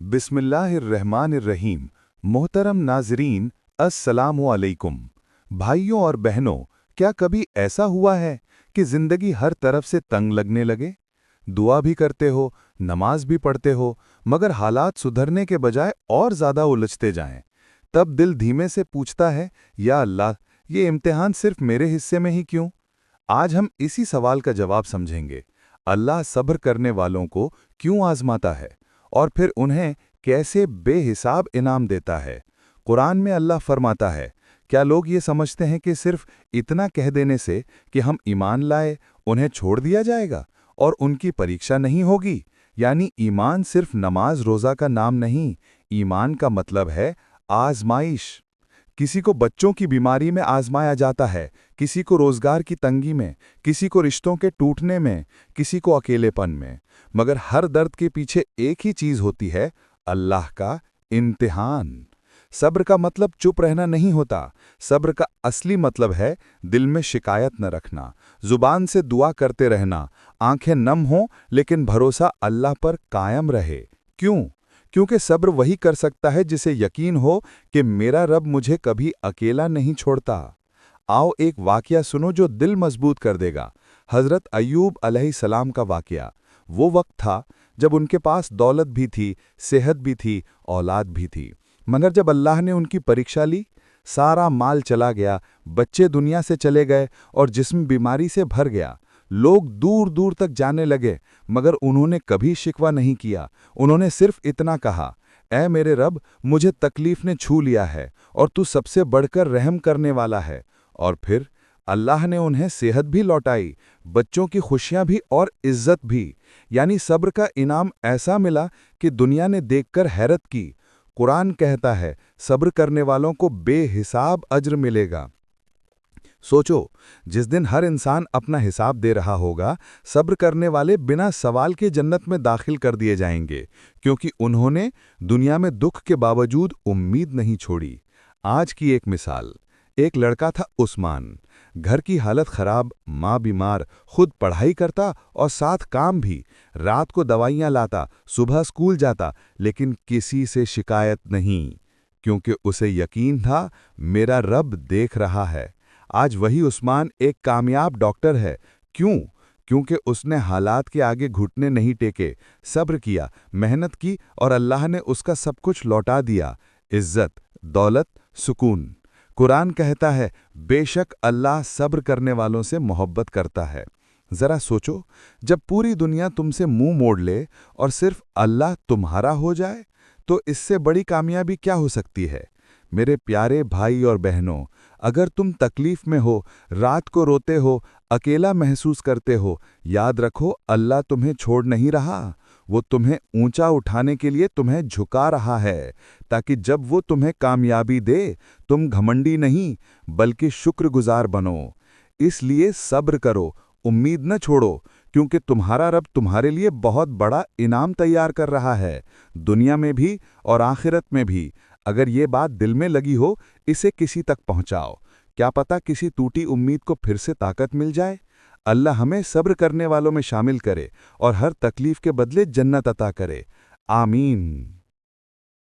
बिस्मिल्लाहिर्रहमानिर्रहीम। मोहतरम नाजरीन, अस्सलामु अलैकुम। भाइयों और बहनों, क्या कभी ऐसा हुआ है कि जिंदगी हर तरफ से तंग लगने लगे? दुआ भी करते हो, नमाज भी पढ़ते हो, मगर हालात सुधरने के बजाय और ज़्यादा उलझते जाएं। तब दिल धीमे से पूछता है, या अल्लाह, ये इम्तिहान सिर्फ मेरे हिस्से में ही क्यों? आज हम इसी सवाल का जवाब समझेंगे। अल्लाह सब्र करने वालों को क्यों आजमाता है और फिर उन्हें कैसे बेहिसाब इनाम देता है। कुरान में अल्लाह फरमाता है, क्या लोग ये समझते हैं कि सिर्फ इतना कह देने से कि हम ईमान लाए, उन्हें छोड़ दिया जाएगा और उनकी परीक्षा नहीं होगी? यानी ईमान सिर्फ नमाज रोज़ा का नाम नहीं, ईमान का मतलब है आजमाइश। किसी को बच्चों की बीमारी में आजमाया जाता है, किसी को रोजगार की तंगी में, किसी को रिश्तों के टूटने में, किसी को अकेलेपन में। मगर हर दर्द के पीछे एक ही चीज होती है, अल्लाह का इम्तिहान। सब्र का मतलब चुप रहना नहीं होता। सब्र का असली मतलब है दिल में शिकायत न रखना, जुबान से दुआ करते रहना, आंखें नम हों लेकिन भरोसा अल्लाह पर कायम रहे। क्यों? क्योंकि सब्र वही कर सकता है जिसे यकीन हो कि मेरा रब मुझे कभी अकेला नहीं छोड़ता। आओ एक वाकया सुनो जो दिल मजबूत कर देगा। हज़रत अय्यूब अलैहिस्सलाम का वाकया। वो वक्त था जब उनके पास दौलत भी थी, सेहत भी थी, औलाद भी थी। मगर जब अल्लाह ने उनकी परीक्षा ली, सारा माल चला गया, बच्चे दुनिया से चले गए और जिस्म बीमारी से भर गया। लोग दूर दूर तक जाने लगे, मगर उन्होंने कभी शिकवा नहीं किया। उन्होंने सिर्फ इतना कहा, ऐ मेरे रब, मुझे तकलीफ ने छू लिया है और तू सबसे बढ़कर रहम करने वाला है। और फिर अल्लाह ने उन्हें सेहत भी लौटाई, बच्चों की खुशियां भी और इज्जत भी। यानी सब्र का इनाम ऐसा मिला कि दुनिया ने देखकर हैरत की। कुरान कहता है, सब्र करने वालों को बेहिसाब अज्र मिलेगा। सोचो, जिस दिन हर इंसान अपना हिसाब दे रहा होगा, सब्र करने वाले बिना सवाल के जन्नत में दाखिल कर दिए जाएंगे, क्योंकि उन्होंने दुनिया में दुख के बावजूद उम्मीद नहीं छोड़ी। आज की एक मिसाल। एक लड़का था उस्मान। घर की हालत खराब, माँ बीमार, खुद पढ़ाई करता और साथ काम भी। रात को दवाइयाँ लाता, सुबह स्कूल जाता, लेकिन किसी से शिकायत नहीं, क्योंकि उसे यकीन था मेरा रब देख रहा है। आज वही उस्मान एक कामयाब डॉक्टर है। क्यों? क्योंकि उसने हालात के आगे घुटने नहीं टेके, सब्र किया, मेहनत की और अल्लाह ने उसका सब कुछ लौटा दिया, इज्जत, दौलत, सुकून। कुरान कहता है, बेशक अल्लाह सब्र करने वालों से मोहब्बत करता है। जरा सोचो, जब पूरी दुनिया तुमसे मुंह मोड़ ले और सिर्फ अल्लाह तुम्हारा हो जाए, तो इससे बड़ी कामयाबी क्या हो सकती है? मेरे प्यारे भाई और बहनों, अगर तुम तकलीफ में हो, रात को रोते हो, अकेला महसूस करते हो, याद रखो अल्लाह तुम्हें छोड़ नहीं रहा। वो तुम्हें ऊंचा उठाने के लिए तुम्हें झुका रहा है, ताकि जब वो तुम्हें कामयाबी दे, तुम घमंडी नहीं बल्कि शुक्रगुजार बनो। इसलिए सब्र करो, उम्मीद न छोड़ो, क्योंकि तुम्हारा रब तुम्हारे लिए बहुत बड़ा इनाम तैयार कर रहा है, दुनिया में भी और आखिरत में भी। अगर ये बात दिल में लगी हो, इसे किसी तक पहुंचाओ। क्या पता किसी टूटी उम्मीद को फिर से ताकत मिल जाए। अल्लाह हमें सब्र करने वालों में शामिल करे और हर तकलीफ के बदले जन्नत अता करे। आमीन।